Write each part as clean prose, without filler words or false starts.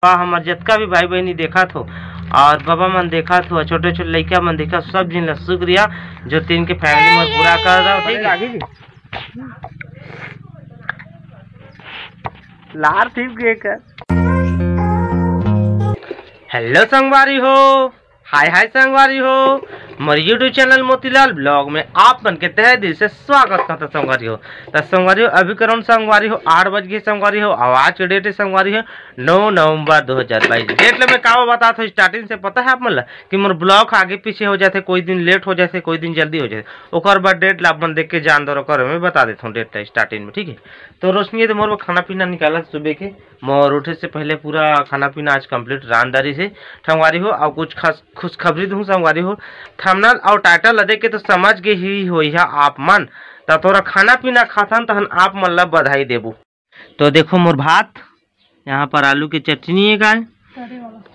हमार जितना भी भाई बहनी देखा थो और बाबा मन देखा थो, छोटे छोटे लड़का मन देखा, सब जिन शुक्रिया जो तीन के फैमिली में पूरा कर रहा हो। ठीक है लार ठीक है। हेलो संगवारी हो, हाय संगवारी हो, मेरे यूट्यूब चैनल मोतीलाल ब्लॉग में आप मन के तहे दिल से स्वागत करता संगवारी हो। तो संगवारी हो अभी करण संगवारी हो 8 बज गए संगवारी हो। आवाज के डेट संगवारी हो 9 नवंबर 2022 डेट में का बता था स्टार्टिंग से पता है आप मन कि मोर ब्लॉग आगे पीछे हो जाते, कोई दिन लेट हो जाते, कोई दिन जल्दी हो जाते, ओकर बाद डेट ला अपन देख के जान दो कर मैं बता देता हूँ डेट स्टार्टिंग में। ठीक है तो रोशनी तो मोर खाना पीना निकाला सुबह के, मोर उठे से पहले पूरा खाना पीना आज कंप्लीट रानदारी से संगवारी हो। और कुछ खुशखबरी दूँ संगवारी हो, थंबनेल और टाइटल देख के तो समझ गए ही हो आप मन, तो तोरा खाना पीना खाथन तहन आप मन ला बधाई देबू। तो देखो मोर भात, यहाँ पर आलू की चटनी है गाय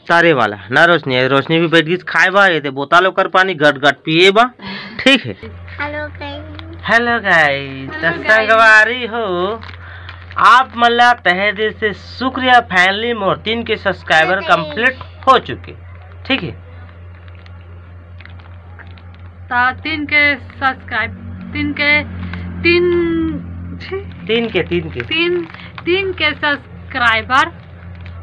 तारे वाला ना रोशनी, रोशनी भी बैठ गई खाए बा, ये बोतल कर पानी गट गट पिए बा। ठीक है हेलो गाइस संगवारी हो, आप मला तहे दिल से शुक्रिया, फाइनली मोर 3 के सब्सक्राइबर कंप्लीट हो चुके। ठीक है 3 के सब्सक्राइब 3 के सब्सक्राइबर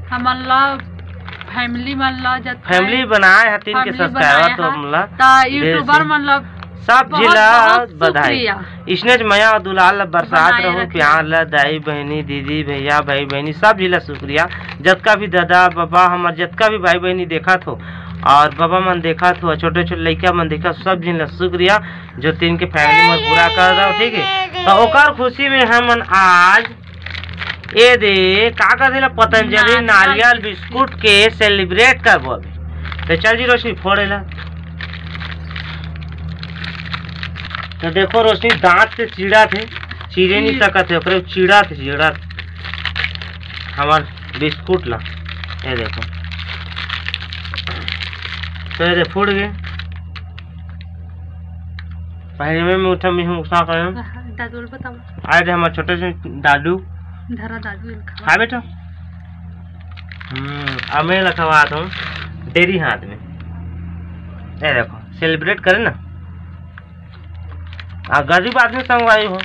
हमला फैमिली मनला जब फैमिली बनाए है 3 के सब्सक्राइबर तो हमला यूट्यूबर मनला सब जिला बधाई। इसने मया दुलाल बरसात रहो, प्यार ला दाई बहनी दीदी भैया भाई बहनी सब जिला शुक्रिया। जतका भी दादा बाबा हमार जतका भी भाई बहनी देखा थो और बाबा मन देखा थो, छोटे छोटे लड़का मन देखा, सब जिला शुक्रिया जो 3 के फैमिली में पूरा कर रहा हो। ठीक है तो ओकर खुशी में हम आज ये दे का कर पतंजलि नारियल बिस्कुट के सेलिब्रेट कर बोल। तो चल जी रोशनी फोड़े ला। तो देखो रोशनी दांत से चीड़ा थे, चीरे नहीं सका थे, चीड़ा थे चीड़ा हमार बिस्कुट ला। ये देखो तो ये फूट गए। पहले में उठा मैं उठा कर आए थे हमारे छोटे से दादू खा बेटा। अब मैं लखवा हूँ डेरी हाथ में। ये देखो सेलिब्रेट करे ना, गरीब आदमी संगवारी हो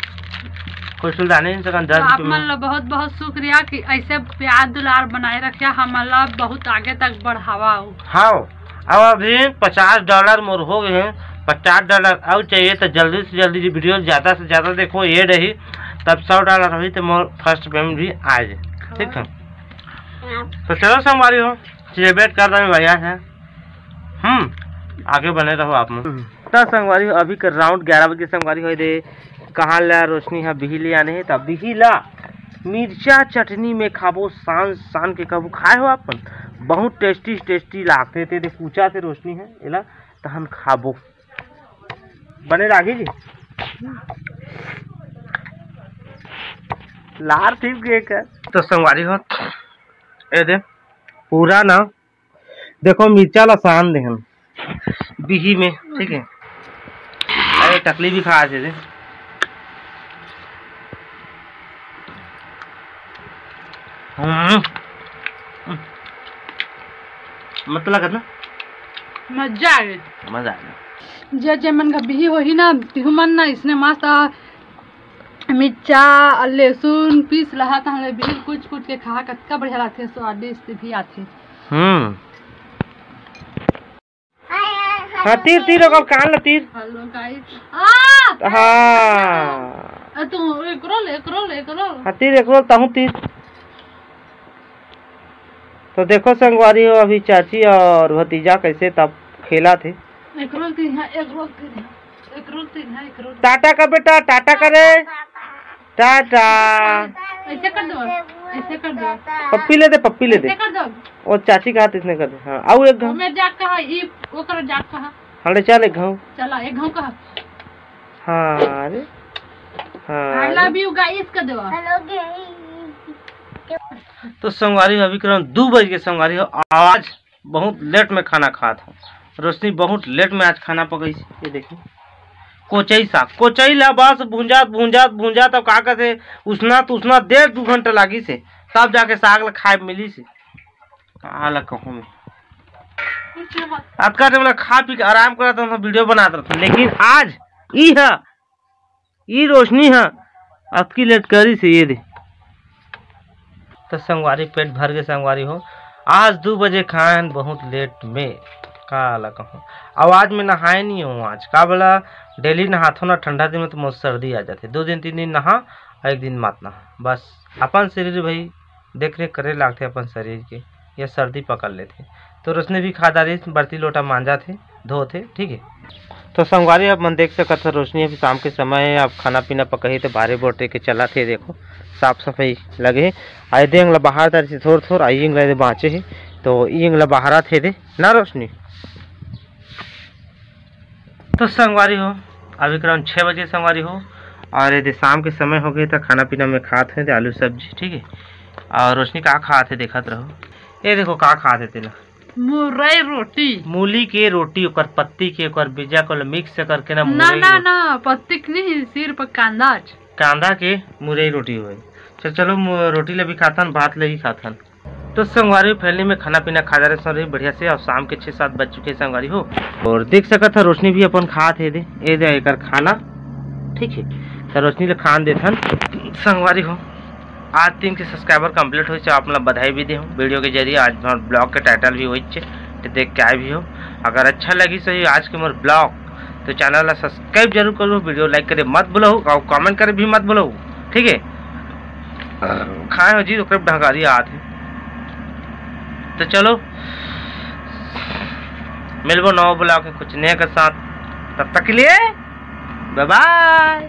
कोई सुल्तानी नहीं सकन। आप मन बहुत बहुत शुक्रिया कि ऐसे प्यार दुलार बनाए रखिया, हमारा बहुत आगे तक बढ़ावा हो। हाँ अब अभी $50 मोर हो गए हैं, $50 और चाहिए तो जल्दी से जल्दी वीडियो ज़्यादा से ज़्यादा देखो ये रही, तब $100 रही तो मोर फर्स्ट पेमेंट भी आ जाए। ठीक है तो चलो संगवारी हो सेलिब्रेट कर रहे भैया है। आगे बने रहो आप में। तो संगवारी हो अभी कर राउंड 11 बजे संगवारी हो दे कहाँ ला रोशनी है बिही ले आने है, तब बिही ला मिर्चा चटनी में खाबो, सान के खाबो, खाए हो आप बहुत टेस्टी लागते थे। पूछा थे रोशनी है एला तहन खाबो बने लागे जी लार ठीक है। तो संगवारी हो ए दे पूरा ना देखो मिर्चा ला सान दे हम बिही में। ठीक है अरे टकली भी खा दे मतलब कितना मजा आ गया जे मन का बिही हो ही ना तिहु मन ना इसने मस्त मिर्चा लहसुन पीस रहा था हमने बिही कुछ के खा कतका बढ़िया लागथे, स्वादिष्ट भी आथे। हाँ तीर ओकर कान ला तीर। हेलो गाइस हाँ तू एकरो हाँ तीर एकरो ताहू तीर। तो देखो संगवारी हो अभी चाची और भतीजा कैसे तब खेला थे। टाटा का बेटा टाटा करे टाटा। ऐसे कर दो पप्पी ले दे और चाची का हाथ इसने कर दे। हाँ आओ एक घाव में जाक कहा ई ओकर जाक कहा हले चल एक घाव चला एक घाव कहा। हाँ अरे हाँ आई लव यू गाइस कर दो। हेलो तो संगवारी अभी करीब 2 बज के संगवारी हो, आज बहुत लेट में खाना खात हूँ। रोशनी बहुत लेट में आज खाना पकई। ये देखिए कोचई साग, कोचई ला बस भूंजा तब का कहते उसना 1.5-2 घंटा लागी से तब जाके साग ला खाए मिली से। काला कहूँ मैं आज का मतलब खा पी के आराम करा था, वीडियो बनाता था, लेकिन आज ई रोशनी है आपकी लटकरी से ये दे। तो संगवारी पेट भर के संगवारी हो, आज 2 बजे खाएं बहुत लेट में, काला कहूँ आवाज में नहाए नहीं हूँ आज का बोला। डेली नहाता ना, ठंडा दिन में तो मुझे सर्दी आ जाती, 2 दिन 3 दिन नहा और 1 दिन मत नहा, बस अपन शरीर भाई देख रेख करे लागते अपन शरीर के, या सर्दी पकड़ लेते। तो रोशनी भी खा डाली, बर्ती लोटा मांजा थे धोते, ठीक है। तो संगवारी अब मन देख सकत था, रोशनी अभी शाम के समय है, अब खाना पीना पकही तो भारे बोटे के चला थे, देखो साफ सफाई लगे आए दे अंगला बाहर तारी से थोड़ आई इंगला बाँचे है, तो ई इंगला बाहर थे दे ना रोशनी। तो संगवारी हो अभी करीब 6 बजे संगवारी हो, और यदि शाम के समय हो गए तो खाना पीना में खाते हैं आलू सब्जी, ठीक है। और रोशनी का खाते देखत रहो, ये देखो का खाते तेला मुरई रोटी, मूली के रोटी, ओकर पत्ती के ओकर बीजा को मिक्स करके ना ना पत्ती के नहीं, सिर्फ कांदा के मुरई रोटी हुई। चलो रोटी ले भी खाथन, भात ले भी खाथन। तो संगवारी फैमिली में खाना पीना खा जा रहे बढ़िया से, और शाम के 6-7 बज चुके संगवारी हो, और देख सकत था रोशनी भी अपन खाते दे ए दे एकर खाना, ठीक है। तो रोशनी ले खान देथन संगवारी हो। आज 3 के सब्सक्राइबर कंप्लीट हो, आप मतलब बधाई भी दे वीडियो के जरिए। आज ब्लॉग के टाइटल भी हो तो देख के आए भी हो। अगर अच्छा लगी सही आज के मोर ब्लॉग तो चैनल सब्सक्राइब जरूर करो, वीडियो लाइक करे मत भूलो, और कमेंट करे भी मत भूलो, ठीक है। खाए हो जी तो ढंगारी आते, तो चलो मिलबो नौ ब्लॉग के कुछ नए के साथ, तब तक के लिए बाय बाय।